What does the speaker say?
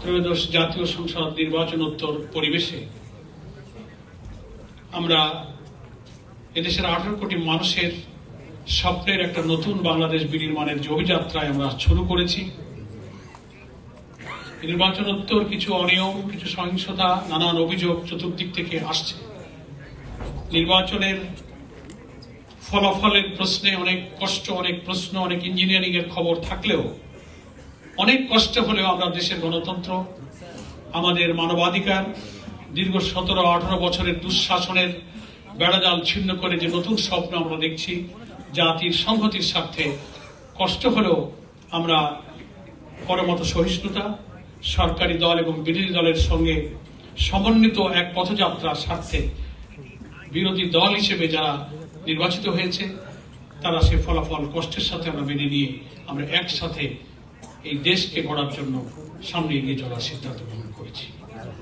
ত্রয়োদশ জাতীয় সংসদ নির্বাচনোত্তর পরিবেশে আমরা এদেশের 18 কোটি মানুষের স্বপ্নের একটা নতুন বাংলাদেশ বিনির্মাণের যে অভিযাত্রায় আমরা শুরু করেছি। নির্বাচনোত্তর কিছু অনিয়ম, কিছু সহিংসতা, নানান অভিযোগ চতুর্দিক থেকে আসছে। নির্বাচনের ফলাফলের প্রশ্নে অনেক কষ্ট, অনেক প্রশ্ন, অনেক ইঞ্জিনিয়ারিং এর খবর থাকলেও অনেক কষ্ট হলেও আমরা দেশের গণতন্ত্র, আমাদের মানবাধিকার, দীর্ঘ 17-18 বছরের দুঃশাসনের বেড়াজাল ছিন্ন করে যে নতুন স্বপ্ন আমরা দেখছি, জাতির সংহতির স্বার্থে কষ্ট হলেও আমরা পরমত সহিষ্ণুতা, সরকারি দল এবং বিরোধী দলের সঙ্গে সমন্বিত এক পথযাত্রার স্বার্থে বিরোধী দল হিসেবে যারা নির্বাচিত হয়েছে তারা সে ফলাফল কষ্টের সাথে আমরা মেনে নিয়ে আমরা একসাথে এই দেশকে গড়ার জন্য সামনে এগিয়ে চলার সিদ্ধান্ত গ্রহণ করেছি।